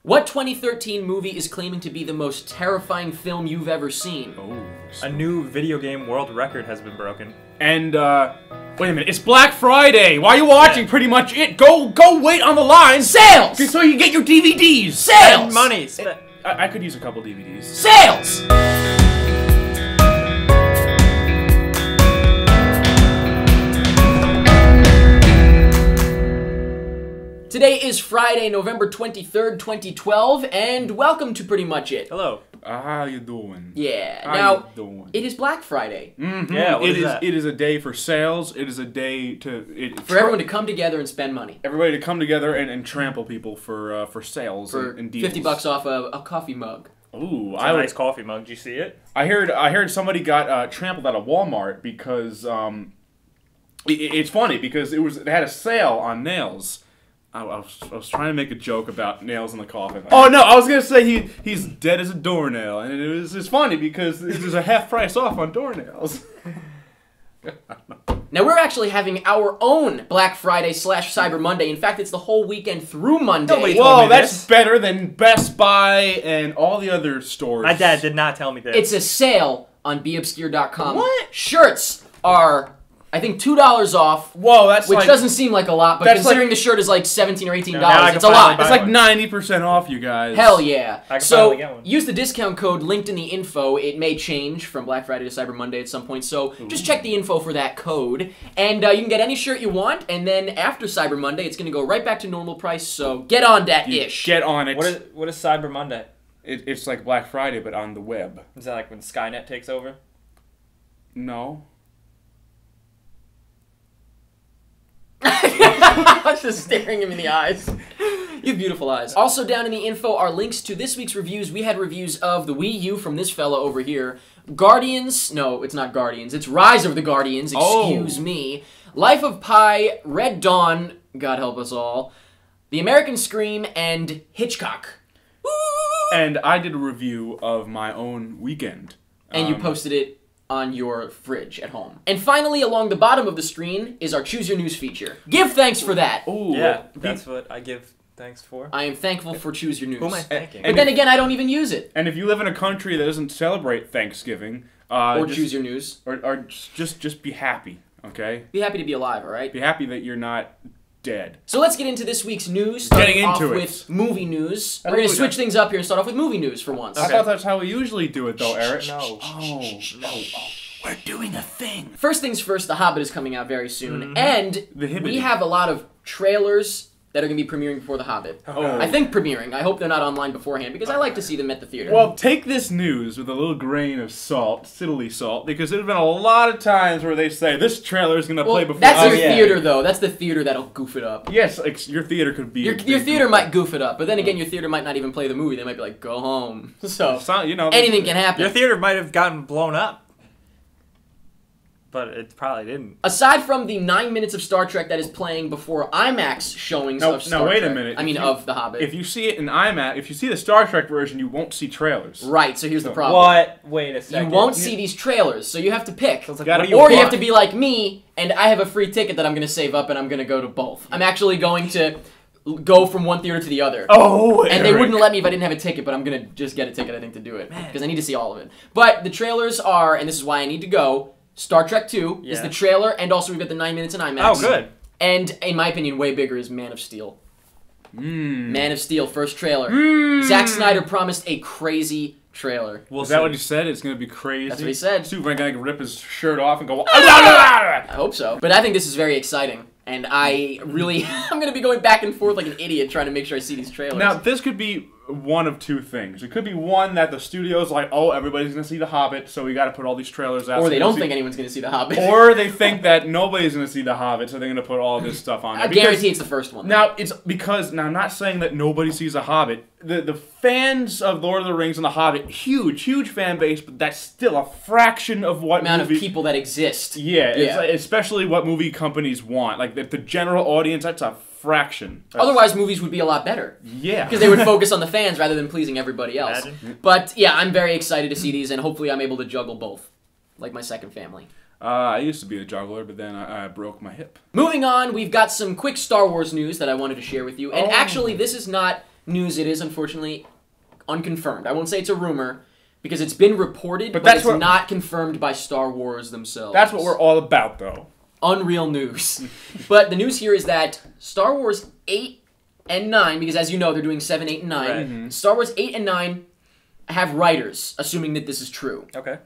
What 2013 movie is claiming to be the most terrifying film you've ever seen? Oh. A new video game world record has been broken. And, wait a minute, it's Black Friday! Why are you watching Pretty Much It? Go wait on the line! Sales! So you get your DVDs! Sales! And money! I could use a couple DVDs. Sales! Today is Friday, November 23rd, 2012, and welcome to Pretty Much It. Hello. How you doing? Yeah. How Now, you doing? it is Black Friday. Mm-hmm. Yeah, what is that? It is a day for sales. It is a day For everyone to come together and spend money. everybody to come together and trample people for sales For and deals. $50 off a coffee mug. Ooh, It's a nice coffee mug. Did you see it? I heard somebody got trampled at a Walmart because it's funny because they had a sale on nails. I was trying to make a joke about nails in the coffin. Oh no, I was gonna say he's dead as a doornail, and it's funny because there's a half price off on doornails. Now, we're actually having our own Black Friday / Cyber Monday. In fact, it's the whole weekend through Monday. Nobody told Whoa, me that's this. better than Best Buy and all the other stores. My dad did not tell me this. It's a sale on beobscure.com. What? Shirts are, I think, $2 off. Whoa, that's Which like, doesn't seem like a lot, but that's considering like- the shirt is like $17 or $18, now I can it's a finally lot. buy it's like one. 90% off, you guys. Hell yeah. I can So, finally get one. use the discount code linked in the info. It may change from Black Friday to Cyber Monday at some point, so just check the info for that code. And you can get any shirt you want, and then after Cyber Monday, it's going to go right back to normal price, so get on that ish. Get on it. What is Cyber Monday? It's like Black Friday, but on the web. Is that like when Skynet takes over? No. Just staring him in the eyes. You have beautiful eyes. Also down in the info are links to this week's reviews. We had reviews of the Wii U from this fella over here. Guardians. No, it's not Guardians. It's Rise of the Guardians. Excuse me. Life of Pi, Red Dawn, God help us all, The American Scream, and Hitchcock. Woo! And I did a review of my own weekend. And you posted it on your fridge at home. And finally, along the bottom of the screen is our Choose Your News feature. Give thanks for that. Ooh, Yeah, that's what I give thanks for. I am thankful for Choose Your News. Who am I thanking? But then again, I don't even use it. And if you live in a country that doesn't celebrate Thanksgiving, Or just, Choose Your News. or just be happy, okay? Be happy to be alive, all right? Be happy that you're not dead. So let's get into this week's news. Starting Getting off into it. with movie news. I We're going to think switch things up here and start off with movie news for once. I thought that's how we usually do it, though, Eric. No. Oh, no. We're doing a thing. First things first, The Hobbit is coming out very soon. And The Hibbity. we have a lot of trailers that are going to be premiering before The Hobbit. Oh. I think premiering. I hope they're not online beforehand because I like to see them at the theater. Well, take this news with a little grain of salt, Siddeley salt, because there's been a lot of times where they say this trailer is going to play before. that's your yeah. theater, though. That's the theater that'll goof it up. Yes, like, your theater could be. Your theater might goof it up, but then again, your theater might not even play the movie. They might be like, go home. So, You know, anything can happen. Your theater might have gotten blown up. But it probably didn't. Aside from the 9 minutes of Star Trek that is playing before IMAX showings of Star wait a Trek. minute. I mean, of The Hobbit. If you see it in IMAX, if you see the Star Trek version, you won't see trailers. Right, so here's the problem. What? Wait a You second. won't see these trailers, so you have to pick. So it's like, Gotta- what do you Or you want? have to be like me, and I have a free ticket that I'm going to save up, and I'm going to go to both. I'm actually going to go from one theater to the other. Oh, And they Eric. wouldn't let me if I didn't have a ticket, but I'm going to just get a ticket, I think, to do it. Because I need to see all of it. But the trailers are, and this is why I need to go, Star Trek 2 is Yeah. the trailer, and also we've got the 9 minutes in IMAX. Oh, good. And, in my opinion, way bigger is Man of Steel. Man of Steel, first trailer. Mm. Zack Snyder promised a crazy trailer. We'll Is that see. what he said? It's going to be crazy. That's what he said. Superman going to rip his shirt off and go. I hope so. But I think this is very exciting. And I really, I'm going to be going back and forth like an idiot trying to make sure I see these trailers. Now, this could be one of two things. It could be one that the studio's like, oh, everybody's going to see The Hobbit, so we got to put all these trailers out. or so they we don't see- think anyone's going to see The Hobbit. Or they think that nobody's going to see The Hobbit, so they're going to put all this stuff on. I guarantee it's the first one. Now, it's because, now I'm not saying that nobody sees The Hobbit. The fans of Lord of the Rings and The Hobbit, huge fan base, but that's still a fraction of what amount movie... of people that exist. Yeah, it's Yeah. like, especially what movie companies want. Like, the general audience, that's a fraction. Otherwise, movies would be a lot better. Yeah. Because they would focus on the fans rather than pleasing everybody else. Imagine. But yeah, I'm very excited to see these, and hopefully I'm able to juggle both. Like my second family. I used to be a juggler, but then I broke my hip. Moving on, we've got some quick Star Wars news that I wanted to share with you. And Oh. actually, this is not news it is unfortunately unconfirmed. I won't say it's a rumor because it's been reported, but that's it's not confirmed by Star Wars themselves. That's what we're all about, though. Unreal news. But the news here is that Star Wars 8 and 9, because as you know, they're doing 7, 8, and 9. Right. Mm-hmm. Star Wars 8 and 9 have writers, assuming that this is true. Okay.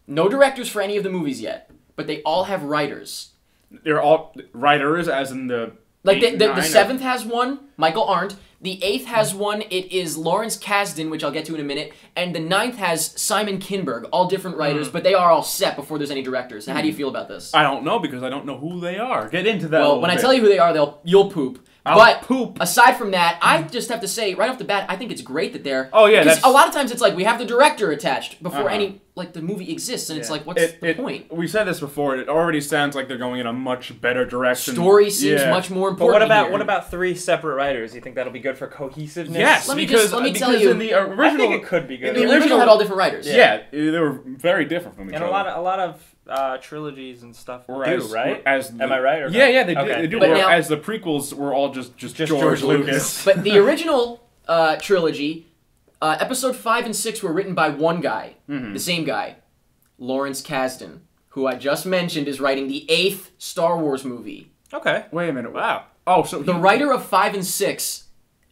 No directors for any of the movies yet, but they all have writers. They're all writers, as in the Like 8 and the 9, or- 7th has one, Michael Arndt. The 8th has one, it is Lawrence Kasdan, which I'll get to in a minute. And the 9th has Simon Kinberg, all different writers, but they are all set before there's any directors. Now, how do you feel about this? I don't know because I don't know who they are. Get into that. Well, when I tell you who they are, you'll poop. I'll poop. Aside from that, I just have to say, right off the bat, I think it's great that they're... Oh, yeah, Because that's- a lot of times it's like, we have the director attached before Uh-huh. any, like, the movie exists, and it's Yeah. like, what's the point? We said this before. It already sounds like they're going in a much better direction. Story seems Yeah. much more But important here. what about 3 separate writers? You think that'll be good for cohesiveness? Yes, Let me because tell you- in the I original, think it could be good. The original had all different writers. yeah, they were very different from each And other. a lot of trilogies and stuff Or do, as, right? Am I right? Or yeah, not? yeah, they Okay. do. They do. But Or now- as the prequels were all just George Lucas. But the original trilogy, episode 5 and 6 were written by one guy, the same guy, Lawrence Kasdan, who I just mentioned is writing the 8th Star Wars movie. Okay. Wait a minute. Wow. Oh, so The writer of 5 and 6,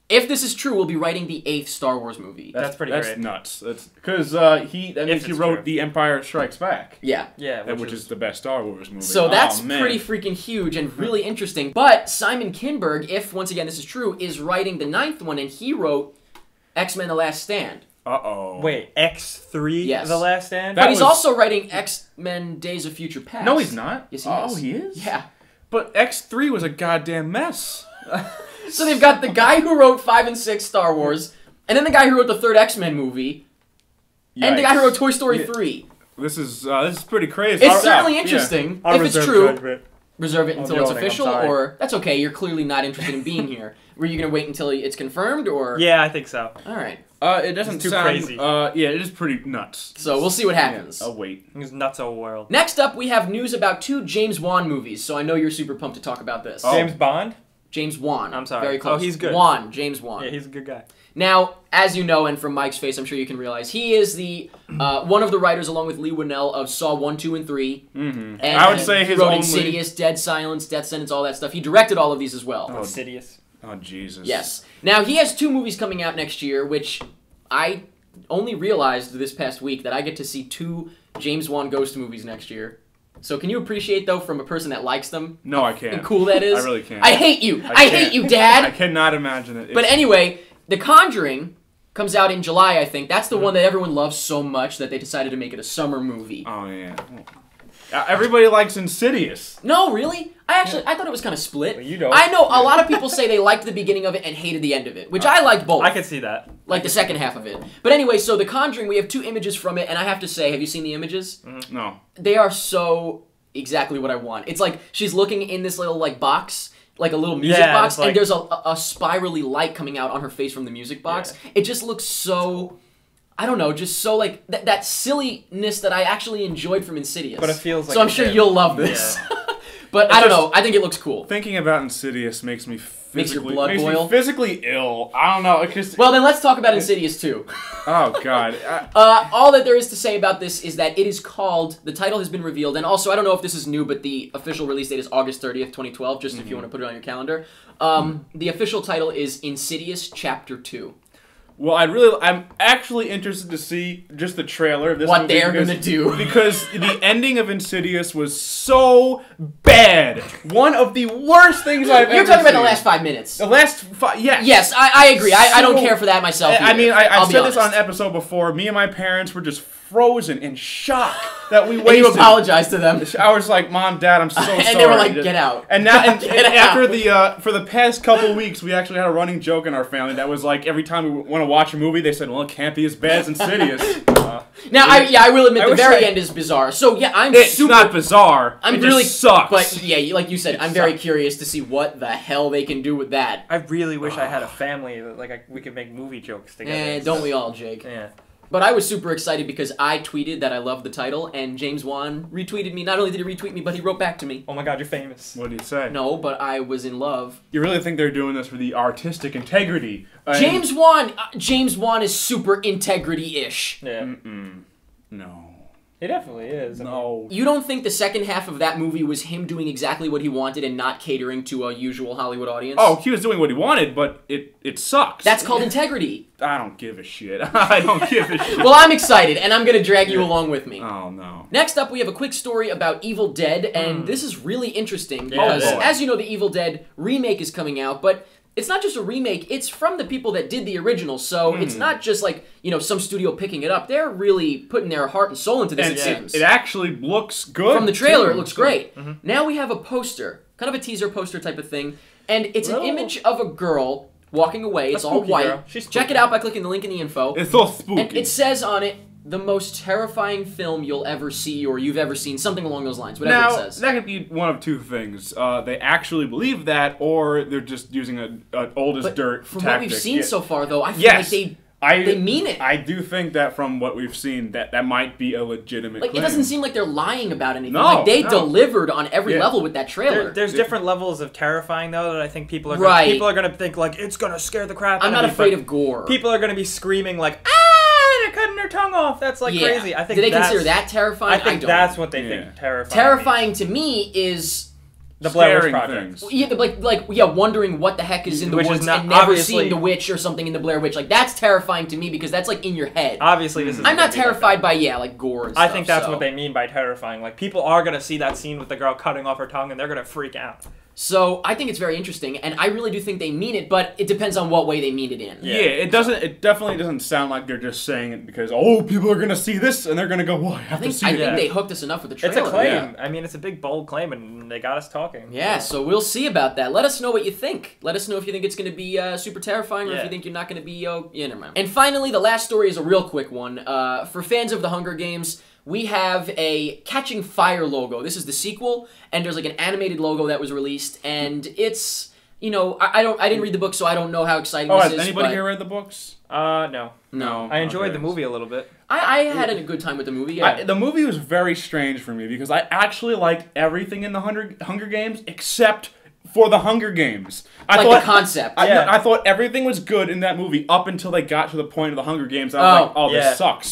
if this is true, will be writing the 8th Star Wars movie. That's pretty That's great. nuts. That's because he If it's wrote true. The Empire Strikes Back, Yeah. Yeah, which is the best Star Wars movie. So that's Oh, man. pretty freaking huge and really interesting. But Simon Kinberg, if once again this is true, is writing the 9th one, and he wrote X-Men: The Last Stand. Uh-oh. Wait, X3, Yes. The Last Stand? But That he's was- also writing X-Men: Days of Future Past. No, he's not. Yes, he Oh, is. he is? Yeah. But X3 was a goddamn mess. So they've got the guy who wrote 5 and 6 Star Wars, and then the guy who wrote the 3rd X-Men movie, and the guy who wrote Toy Story Yeah. 3. This is pretty crazy. It's I'll- certainly yeah. interesting. I'll If it's reserve true, judgment. reserve it I'm until it's yawning, I'm official, sorry. or... That's okay, you're clearly not interested in being here. Were you going to wait until it's confirmed, or... Yeah, I think so. Alright. It doesn't It's too sound crazy. yeah, it is pretty nuts. So we'll see what happens. Yeah. Oh wait. It's nutso world. Next up, we have news about 2 James Wan movies, so I know you're super pumped to talk about this. Oh. James Bond? James Wan. I'm sorry. Very close. Oh, he's good. Wan. James Wan. Yeah, he's a good guy. Now, as you know, and from Mike's face, I'm sure you can realize, he is the one of the writers, along with Lee Winnell, of Saw 1, 2, and 3. Mm-hmm. And I would say he his wrote only. Insidious, Dead Silence, Death Sentence, all that stuff. He directed all of these as well. Oh. Insidious. Oh Jesus. Yes. Now, he has 2 movies coming out next year, which I only realized this past week that I get to see 2 James Wan ghost movies next year. So can you appreciate, though, from a person that likes them, No, I how can't. cool that is? I really can't. I hate you. I can't. hate you, Dad. I cannot imagine it. But anyway, The Conjuring comes out in July, I think. That's the one that everyone loves so much that they decided to make it a summer movie. Oh yeah. Everybody likes Insidious. No, really? I thought it was kind of split. Well, you don't. I know a lot of people say they liked the beginning of it and hated the end of it, which I liked both. I can see that. Like the second half of it. But anyway, so The Conjuring, we have 2 images from it, and I have to say, have you seen the images? No. They are so exactly what I want. It's like she's looking in this little like box, like a little music Yeah, box, it's like- and there's a spirally light coming out on her face from the music box. It just looks so, I don't know, just so like that silliness that I actually enjoyed from Insidious. But it feels like so I'm a sure bit. you'll love this. But I don't know. I think it looks cool. Thinking about Insidious makes me Makes your physically blood boil? me physically ill. I don't know. It just Well, then let's talk about Insidious too. oh god. All that there is to say about this is that it is called, the title has been revealed, and also, I don't know if this is new, but the official release date is August 30th, 2012, just if you want to put it on your calendar. The official title is Insidious Chapter 2. Well, I'm actually interested to see just the trailer of this What movie they're because- gonna do. because the ending of Insidious was so bad. One of the worst things I've ever You're talking about the seen. last 5 minutes. The last yes. Yes, I agree. I don't So- care for that myself I either. mean, I'll I've be said this on honest. an episode before. Me and my parents were just frozen in shock that we And wasted. you apologize to them. I was like, "Mom, Dad, I'm so sorry." And they were like, "Get out." And now, and Get after out. the for the past couple weeks, we actually had a running joke in our family that was like, every time we want to watch a movie, they said, "Well, it can't be as bad as Insidious." Now, I will admit, I the wish very I- end is bizarre. So, yeah, I'm It's super... not bizarre. I'm it really... just sucks. But, yeah, like you said, I'm very sucks. curious to see what the hell they can do with that. I really wish I had a family that we could make movie jokes together. Don't we all, Jake? Yeah. But I was super excited because I tweeted that I loved the title, and James Wan retweeted me. Not only did he retweet me, but he wrote back to me. Oh my god, you're famous. What do you say? No, but I was in love. You really think they're doing this for the artistic integrity? James Wan is super integrity-ish. Yeah. No. He definitely is. No. You don't think the second half of that movie was him doing exactly what he wanted and not catering to a usual Hollywood audience? Oh, he was doing what he wanted, but it sucks. That's called integrity. I don't give a shit. I don't give a shit. Well, I'm excited, and I'm going to drag you along with me. Oh, no. Next up, we have a quick story about Evil Dead, and this is really interesting Yeah, because, boy. as you know, the Evil Dead remake is coming out, but it's not just a remake, it's from the people that did the original, so it's not just like, you know, some studio picking it up. They're really putting their heart and soul into this, And it seems. it actually looks good. From the trailer, too. it looks great. Now we have a poster, kind of a teaser poster type of thing, and it's an Well. image of a girl walking away. It's all spooky white. girl. She's Check it spooky. out by clicking the link in the info. It's so spooky. And it says on it, the most terrifying film you'll ever see or you've ever seen, something along those lines, whatever now, it says. that could be one of two things. They actually believe that, or they're just using an old as But dirt from tactic. what we've seen Yeah. so far, though, I feel Yes. like they mean it. I do think that from what we've seen, that might be a legitimate Like, it claim. doesn't seem like they're lying about anything. No, Like, they no. delivered on every Yeah. level with that trailer. There's different levels of terrifying though that I think people are Right. people are gonna think like it's gonna scare the crap out I'm of not me, afraid but of gore. people are gonna be screaming like they're cutting their tongue off. That's like Yeah. crazy. I think Do they that's, consider that terrifying? I think don't. that's what they Yeah. think terrifying. Terrifying to me is The Blair Witch Scaring Project. things. yeah, wondering what the heck is in the Which is woods not- and never obviously- seeing the witch or something in the Blair Witch. Like, that's terrifying to me because that's like in your head. Obviously, this is. I'm not terrified by like gore and I stuff. think that's so. what they mean by terrifying. Like people are gonna see that scene with the girl cutting off her tongue and they're gonna freak out. So I think it's very interesting, and I really do think they mean it, but it depends on what way they mean it in. Yeah, it doesn't. It definitely doesn't sound like they're just saying it because people are gonna see this and they're gonna go, "Well, I have to see I it." think they hooked us enough with the trailer. It's a claim. Yeah. I mean, it's a big bold claim, and they got us talking. Yeah, so we'll see about that. Let us know what you think. Let us know if you think it's going to be super terrifying or if Yeah. you think you're not going to be, yeah, never mind. And finally, the last story is a real quick one. For fans of the Hunger Games, we have a Catching Fire logo. This is the sequel, and there's like an animated logo that was released, and it's, you know, I didn't read the book, so I don't know how exciting Oh, this has is. anybody but here read the books? No. No. I enjoyed Okay. the movie a little bit. I had a good time with the movie, yeah. The movie was very strange for me because I actually liked everything in the Hunger Games except for the Hunger Games. Like the concept. I thought everything was good in that movie up until they got to the point of the Hunger Games. And I was like, yeah. this sucks.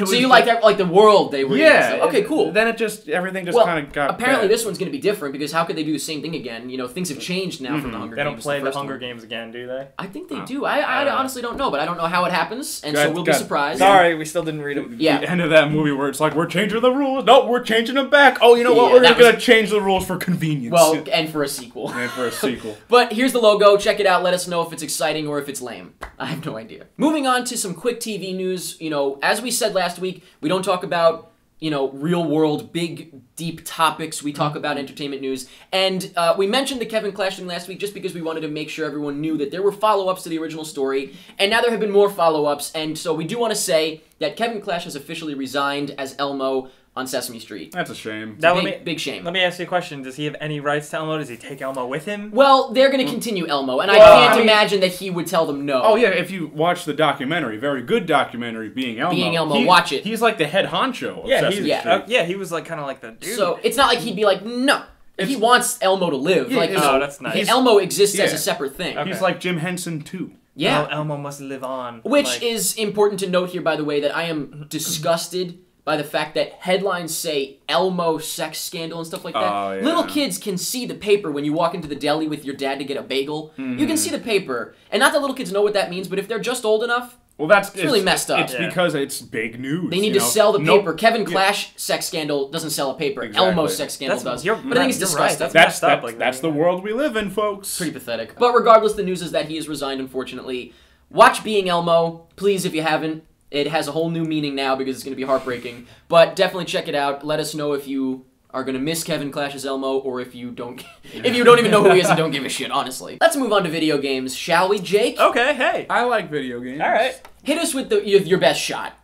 So you like the world they were in. Yeah. So, okay, cool. Then everything just Well, kind of got apparently bad. this one's going to be different because how could they do the same thing again? You know, things have changed now from the Hunger They Games. don't play the first Hunger one. Games again, do they? I think they do. I honestly don't know, but I don't know how it happens, and so we'll be Good. surprised. Sorry, we still didn't read it. Yeah. The end of that movie where it's like, we're changing the rules. No, we're changing them back. Oh, you know what? Yeah, We're that going to change the rules for convenience. Well, and for a sequel. and for a sequel. But here's the logo. Check it out. Let us know if it's exciting or if it's lame. I have no idea. Moving on to some quick TV news. You know, as we said last week, we don't talk about, you know, real world, big, deep topics. We talk about entertainment news. And we mentioned the Kevin Clash thing last week just because we wanted to make sure everyone knew that there were follow-ups to the original story. And now there have been more follow-ups. And so we do want to say that Kevin Clash has officially resigned as Elmo on Sesame Street. That's a shame. Now, Big shame. Let me ask you a question. Does he have any rights to Elmo? Does he take Elmo with him? Well, they're going to continue Elmo, and I Well, can't I mean- imagine that he would tell them no. Oh, yeah, if you watch the documentary, very good documentary, Being Elmo. Being Elmo, watch it. He's like the head honcho of Yeah, Sesame he's, Street. yeah, he was like kind of like the dude. So it's not like he'd be like, no. He wants Elmo to live. Yeah, like, it's- Oh, that's nice. Elmo exists as Yeah. a separate thing. Okay. He's like Jim Henson, too. Yeah. Elmo must live on. Which Like, is important to note here, by the way, that I am disgusted by the fact that headlines say Elmo sex scandal and stuff like that. Oh, yeah. Little kids can see the paper when you walk into the deli with your dad to get a bagel. You can see the paper. And not that little kids know what that means, but if they're just old enough, Well, that's It's really messed up. It's Yeah. because it's big news. they need you to know? sell the Nope. paper. Kevin Clash sex scandal doesn't sell a paper. Exactly. Elmo's sex scandal That's- does. you're But I think it's right, you're right. disgusting. That's messed up, That's, like, that's the world we live in, folks. Pretty pathetic. But regardless, the news is that he has resigned, unfortunately. Watch Being Elmo, please, if you haven't. It has a whole new meaning now because it's going to be heartbreaking. But definitely check it out. Let us know if you are going to miss Kevin Clash's Elmo or if you don't if you don't even know who he is and don't give a shit, honestly. Let's move on to video games, shall we, Jake? Okay, hey. I like video games. All right. Hit us with your best shot.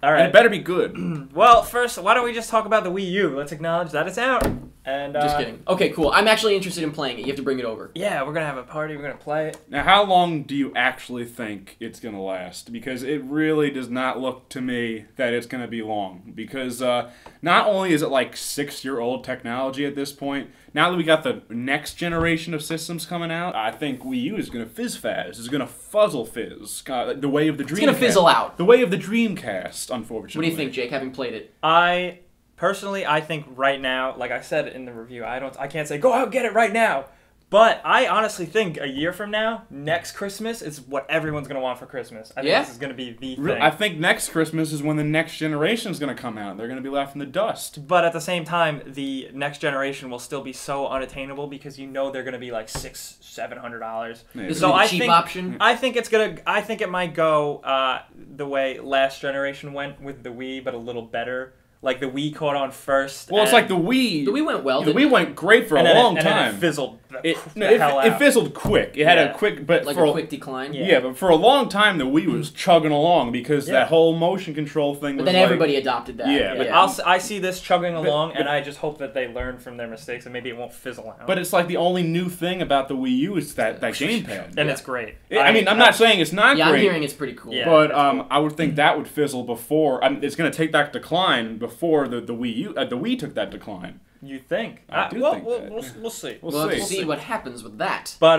All And it right. better be good. Well, first, why don't we just talk about the Wii U? Let's acknowledge that it's out. And Just kidding. Okay, cool. I'm actually interested in playing it. You have to bring it over. Yeah, we're gonna have a party. We're gonna play it. Now, how long do you actually think it's going to last? Because it really does not look to me that it's going to be long. Because not only is it like 6-year-old technology at this point, now that we got the next generation of systems coming out, I think Wii U is going to fizz-fazz. It's going to fuzzle-fizz. The way of the Dreamcast. It's going to fizzle out. The way of the Dreamcast, unfortunately. What do you think, Jake, having played it? Personally, I think right now, like I said in the review, I can't say go out get it right now. But I honestly think a year from now, next Christmas is what everyone's gonna want for Christmas. I think this is gonna be the thing. I think next Christmas is when the next generation is gonna come out. They're gonna be left in the dust. But at the same time, the next generation will still be so unattainable because they're gonna be like $600-$700. This is the cheap option. I think it might go the way last generation went with the Wii, but a little better. Like, the Wii caught on first. Well, it's like the Wii. The Wii went well. The Wii went great for a long time. And then it fizzled the hell out. It fizzled quick. It had a quick, but like for a quick decline. Yeah, but for a long time, the Wii was chugging along because that whole motion control thing. But was then everybody adopted that. Yeah, but I see this chugging along, and I just hope that they learn from their mistakes and maybe it won't fizzle out. But it's like the only new thing about the Wii U is that gamepad. And it's great. I mean, I'm not saying it's not great. Yeah, I'm hearing it's pretty cool. Yeah, but cool. I would think that would fizzle before. It's going to take that decline before the Wii U. The Wii took that decline. You think? I do think that. We'll see. We'll have to see what happens with that. But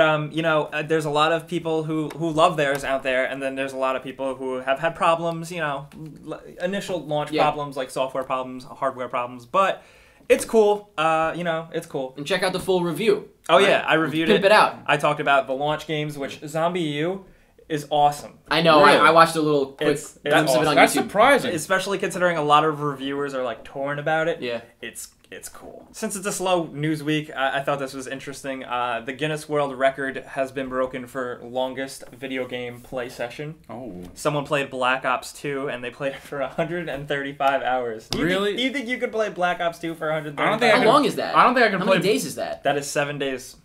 there's a lot of people who love theirs out there, and then there's a lot of people who have had problems. Initial launch problems like software problems, hardware problems. But it's cool. It's cool. And check out the full review. Oh yeah, I reviewed it. Pimp it out. I talked about the launch games, which Zombie U is awesome. I know. Really? I watched a little quick That's glimpse of it on That's YouTube. surprising. Especially considering a lot of reviewers are like torn about it. Yeah. It's cool. Since it's a slow news week, I thought this was interesting. The Guinness World Record has been broken for longest video game play session. Oh. Someone played Black Ops 2, and they played it for 135 hours. Really? Do you think you could play Black Ops 2 for 135 hours? How long is that? I don't think I can How play. many days is that? That is 7 days.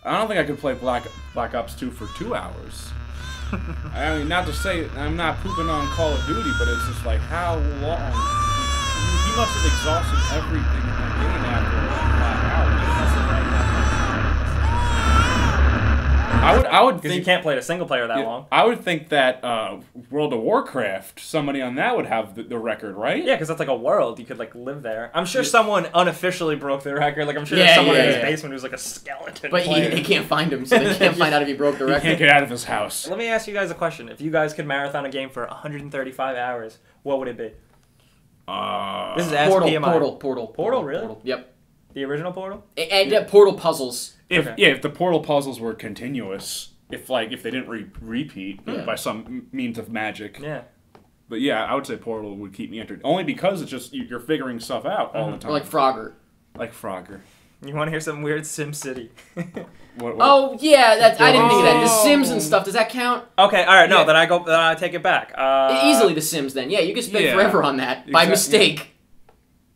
I don't think I could play Black Ops 2 for 2 hours. I mean, not to say I'm not pooping on Call of Duty, but it's just like how long? He must have exhausted everything in that game after like 5 hours. I would Because think you can't play it a single player that long. I would think that World of Warcraft, somebody on that would have the record, right? Yeah, because that's like a world. You could like live there. I'm sure someone unofficially broke the record. Like I'm sure there's someone in his basement who's like a skeleton. But they can't find him, so they can't find out if he broke the He record. can't get out of his house. Let me ask you guys a question. If you guys could marathon a game for 135 hours, what would it be? This is Ask PMI. Portal, really? Portal. Yep. The original Portal? And Portal puzzles. If the Portal puzzles were continuous, if they didn't repeat by some means of magic. Yeah. But yeah, I would say Portal would keep me entered. Only because it's just you're figuring stuff out all the time. Or like Frogger. Like Frogger. You want to hear some weird SimCity? What? Oh yeah, I didn't think of that. The Sims and stuff. Does that count? Okay, all right. No, Yeah. then I take it back. Easily The Sims. Then you can spend forever on that by mistake.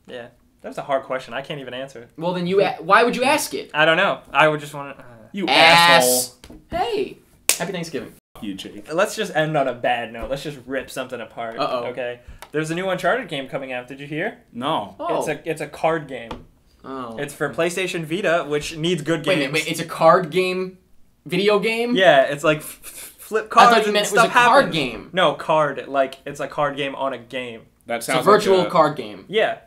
Yeah, that's a hard question. I can't even answer it. Well, then why would you ask it? I don't know. I would just want to. You asshole. Hey, happy Thanksgiving. You, Jake. Let's just end on a bad note. Let's just rip something apart. Uh-oh. Okay. There's a new Uncharted game coming out. Did you hear? No. Oh. It's a card game. Oh. It's for PlayStation Vita, which needs good games. Wait, it's a card game, video game? Yeah, it's like flip cards. I thought you meant it was a card game. No, card. Like it's a card game on a game. That It's a sounds virtual like card game. Yeah.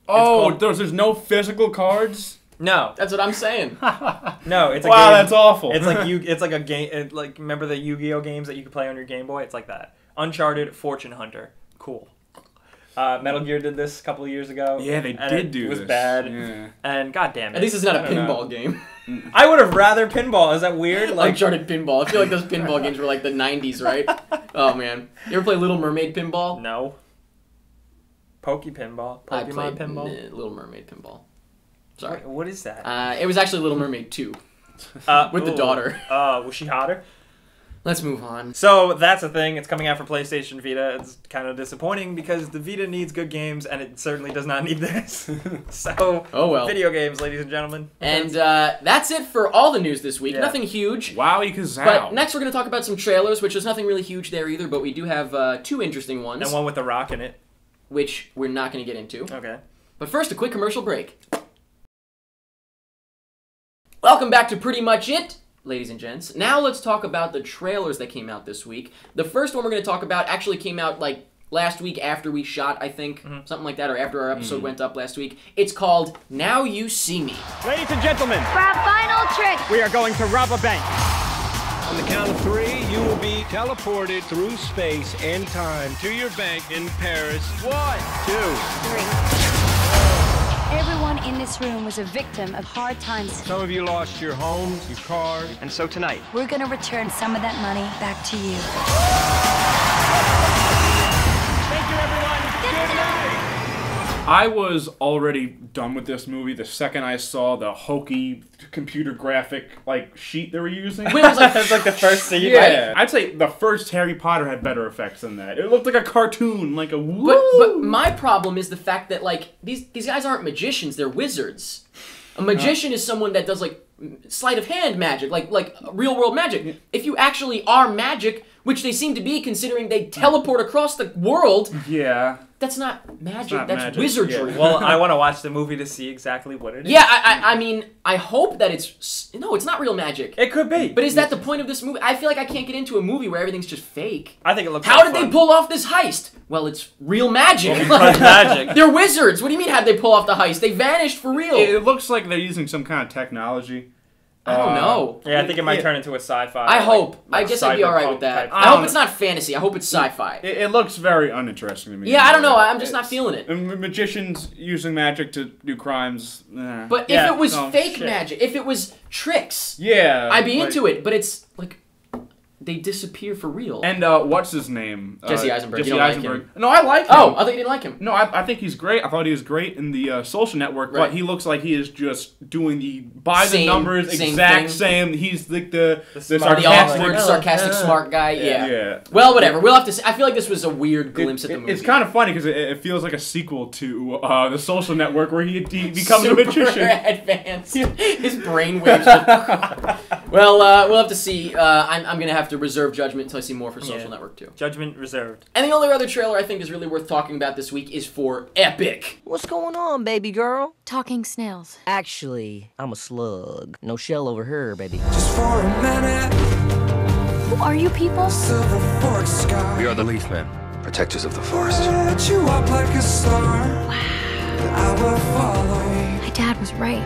Oh, there's no physical cards? No. That's what I'm saying. No, it's a wow, game. that's awful. It's like it's like a game. Like remember the Yu-Gi-Oh games that you could play on your Game Boy? It's like that. Uncharted, Fortune Hunter. Cool. Metal Gear did this a couple of years ago. Yeah, they did do this. It was bad. Yeah. And goddamn it. At least it's not a I don't know. pinball game. I would have rather pinball. Is that weird? Like Uncharted pinball. I feel like those pinball games were like the 90s, right? Oh man. You ever play Little Mermaid pinball? no. Pokey pinball. I Pokemon played pinball. Little Mermaid pinball. Sorry. What is that? It was actually Little Mermaid 2 with the ooh. daughter. Was she hotter? Let's move on. So that's a thing. It's coming out for PlayStation Vita. It's kind of disappointing because the Vita needs good games, and it certainly does not need this. So, Oh well. video games, ladies and gentlemen. And that's it for all the news this week. Yeah. Nothing huge. Wowie kazow. But next we're going to talk about some trailers, which there's nothing really huge there either, but we do have two interesting ones, And one with the rock in it. which we're not going to get into. Okay. But first, a quick commercial break. Welcome back to Pretty Much It, ladies and gents. Now let's talk about the trailers that came out this week. The first one we're going to talk about actually came out like last week after we shot, I think. Something like that, or after our episode went up last week. It's called Now You See Me. Ladies and gentlemen, For our final trick, we are going to rob a bank. On the count of 3, you will be teleported through space and time to your bank in Paris. 1, 2. 3. Everyone in this room was a victim of hard times. Some of you lost your homes, your cars. And so tonight, We're gonna return some of that money back to you. thank you, everyone. Good night. I was already done with this movie the second I saw the hokey computer graphic like sheet they were using. Wait, it was like, That's like the first scene. Yeah, I'd say the first Harry Potter had better effects than that. It looked like a cartoon, like a woo. but my problem is the fact that like these guys aren't magicians; they're wizards. A magician is someone that does like sleight of hand magic, like real world magic. If you actually are magic, which they seem to be, considering they teleport across the world, Yeah. that's not magic. not That's magic, wizardry. yeah. Well, I want to watch the movie to see exactly what it is. Yeah, I mean, I hope that it's not real magic. It could be. But is that the point of this movie? I feel like I can't get into a movie where everything's just fake. I think it looks How like did they fun. pull off this heist? Well, it's real magic. It's magic. They're wizards. What do you mean, how'd they pull off the heist? They vanished for real. It looks like they're using some kind of technology. I don't know. Yeah, I think it might turn into a sci-fi. I hope. like I guess I'd be alright with cyberpunk that. type I hope it's not fantasy. I hope it's sci-fi. It looks very uninteresting to me. Yeah, I don't know. I'm just not feeling it. And magicians using magic to do crimes. But Yeah. if it was Oh, fake shit. magic, if it was tricks, Yeah. I'd be into it. But it's like they disappear for real. And what's his name? Jesse Eisenberg. Jesse You don't like Eisenberg. him? No, I like him. Oh, I thought you didn't like him. No, I think he's great. I thought he was great in the Social Network, Right. but he looks like he is just doing the by Same- the numbers same exact thing. same. He's like the smart- The sarcastic. awkward, sarcastic, smart guy. Yeah. Yeah. Well, whatever. We'll have to see. I feel like this was a weird glimpse at the movie. It's kind of funny because it feels like a sequel to the Social Network where he becomes Super a magician. advanced. His brain waves. Well, we'll have to see. I'm gonna have to reserve judgment until I see more for Social Yeah. Network too. Judgment reserved. And the only other trailer I think is really worth talking about this week is for Epic. What's going on, baby girl? Talking snails. Actually, I'm a slug. No shell over here, baby. Just for a minute, Who are you people? silver forest sky. We are the Leaf Men, protectors of the forest. Light you up like a star. I will follow. My dad was right.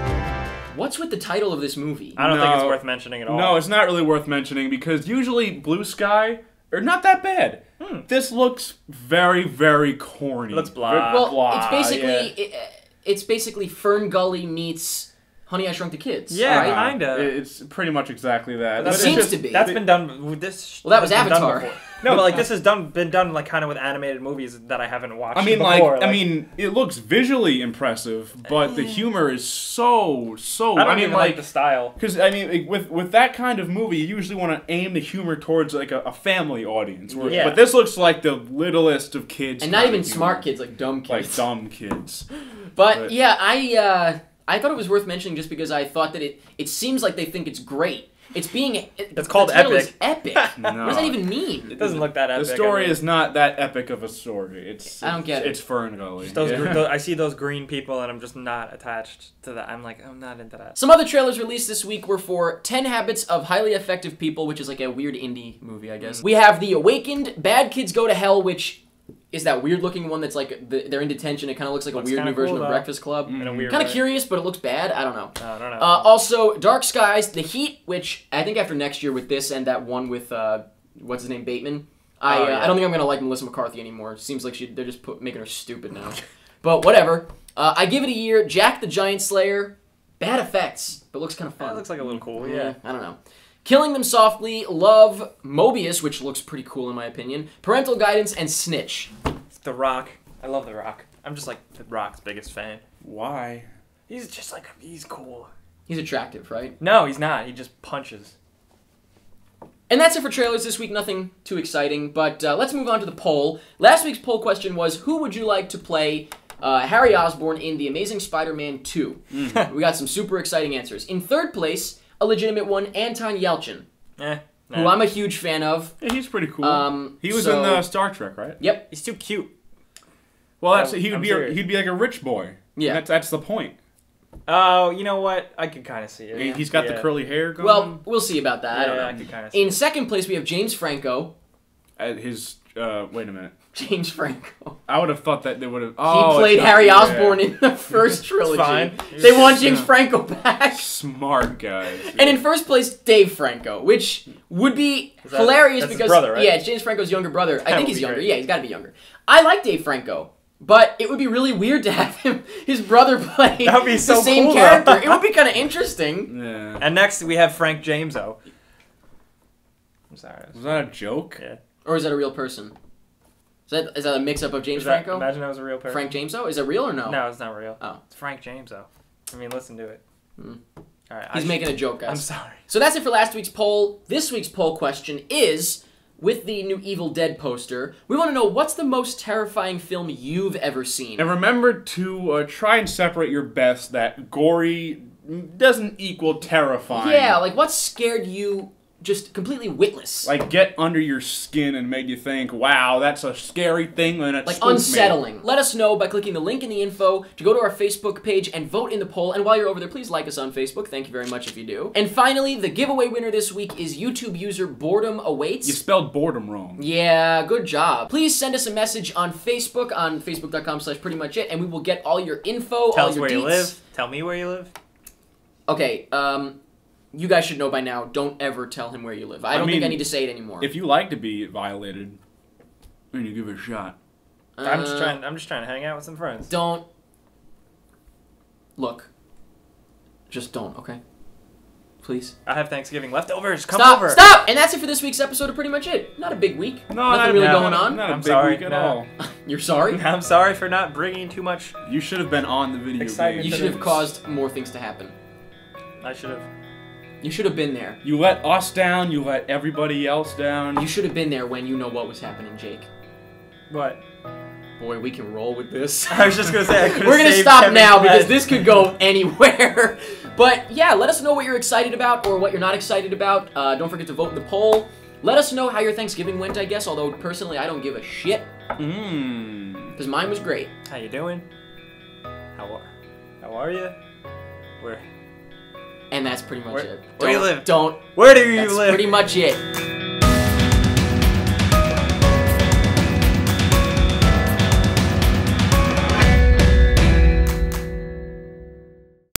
What's with the title of this movie? I don't think it's No. worth mentioning at all. No, it's not really worth mentioning because usually Blue Sky are not that bad. This looks very, very corny. It looks blah. Very Well, blah, it's basically yeah. it's basically Fern Gully meets Honey, I Shrunk the Kids. Yeah, right? kinda. It's pretty much exactly that. It But it's seems just- to be. That's been done with this. Well, that was has been done Avatar. before. No, but like this has been done like kind of with animated movies that I haven't watched. I mean, before. it looks visually impressive, but the humor is so. I don't even like the style. Because with that kind of movie, you usually want to aim the humor towards like a family audience. Yeah. But this looks like the littlest of kids, And not kind even of humor. smart kids, like dumb kids. like dumb kids. But yeah, I thought it was worth mentioning just because I thought that it seems like they think it's great. It's called the title epic. Is epic. No. What does that even mean? It doesn't look that The epic. story I mean, is not that epic of a story. I don't get it. It's Fern Gully. those, Yeah. I see those green people and I'm just not attached to that. I'm not into that. Some other trailers released this week were for 10 Habits of Highly Effective People, which is like a weird indie movie, I guess. We have The Awakened, Bad Kids Go to Hell, which is that weird looking one that's like they're in detention. It kind of looks like Looks a weird new kinda version cool, of though. Breakfast Club. In a weird Kind of way. curious, but it looks bad. I don't know. I don't know. Also, Dark Skies, The Heat, which I think after next year with this and that one with, what's his name, Bateman, I don't think I'm going to like Melissa McCarthy anymore. Seems like they're just making her stupid now. But whatever. I give it a year. Jack the Giant Slayer, bad effects, but looks kind of fun. That looks like a little cool. Yeah, Yeah. I don't know. Killing Them Softly, Love, Mobius, which looks pretty cool in my opinion, Parental Guidance, and Snitch. The Rock. I love The Rock. I'm just like The Rock's biggest fan. Why? He's just like he's cool. He's attractive, right? No, he's not. He just punches. And that's it for trailers this week. Nothing too exciting, but let's move on to the poll. Last week's poll question was, who would you like to play Harry Osborn in The Amazing Spider-Man 2? We got some super exciting answers. In third place, a legitimate one, Anton Yelchin, who I'm a huge fan of. Yeah, he's pretty cool. He was so- in the Star Trek, right? Yep. He's too cute. Well, I'm he'd be serious. he'd be like a rich boy. Yeah. That's the point. Oh, you know what? I can kind of see it. He's got the curly hair going. Well, we'll see about that. I don't know. I can kind of see In second place, we have James Franco. At his, wait a minute. James Franco. I would have thought that they would have. He played Harry Osborn in the first trilogy. fine. They want James Franco back. Smart guys. And in first place, Dave Franco, which would be hilarious that's his because brother, right? yeah, it's James Franco's younger brother. I think would he's be younger. great. Yeah, he's got to be younger. I like Dave Franco, but it would be really weird to have his brother play That would be so the same cool, character. though. It would be kind of interesting. Yeah. And next we have Frank Jameso. I'm sorry. Was that a joke? Yeah. Or is that a real person? Is that a mix-up of James Franco? Imagine that was a real person. Frank Jameso? Is it real or no? No, it's not real. Oh. It's Frank Jameso. I mean, listen to it. All right. He's making a joke, guys. I'm sorry. So that's it for last week's poll. This week's poll question is, with the new Evil Dead poster, we want to know what's the most terrifying film you've ever seen. And remember to try and separate your best that gory doesn't equal terrifying. Yeah, like what scared you just completely witless? Like get under your skin and made you think, wow, that's a scary thing, and it like spooked unsettling. me. Let us know by clicking the link in the info to go to our Facebook page and vote in the poll. And while you're over there, please like us on Facebook. Thank you very much if you do. And finally, the giveaway winner this week is YouTube user Boredom Awaits. You spelled boredom wrong. Yeah, good job. Please send us a message on Facebook, on facebook.com/prettymuchit, and we will get all your info, Tell all us your where deets. you live. Tell me where you live. Okay, you guys should know by now, don't ever tell him where you live. I don't think I need to say it anymore. If you like to be violated, then you give it a shot. I'm just trying to hang out with some friends. Don't. Look. Just don't, okay? Please. I have Thanksgiving leftovers. Come Stop! over. Stop! And that's it for this week's episode of Pretty Much It. Not a big week. No, Nothing really going not, on. Not a I'm big sorry, week at no. all. You're sorry? I'm sorry for not bringing too much. You should have been on the video Excitement. You game. should have caused more things to happen. I should have. You should have been there. You let us down, you let everybody else down. You should have been there when you know what was happening, Jake. What? Boy, we can roll with this. I was just gonna say I could've We're gonna saved stop Kevin's now because head. this could go anywhere. But yeah, let us know what you're excited about or what you're not excited about. Don't forget to vote in the poll. Let us know how your Thanksgiving went, I guess, although personally I don't give a shit. Because mine was great. How you doing? How are you? Where? And that's pretty much it. Where do you live? Don't. Where do you That's live? pretty much it.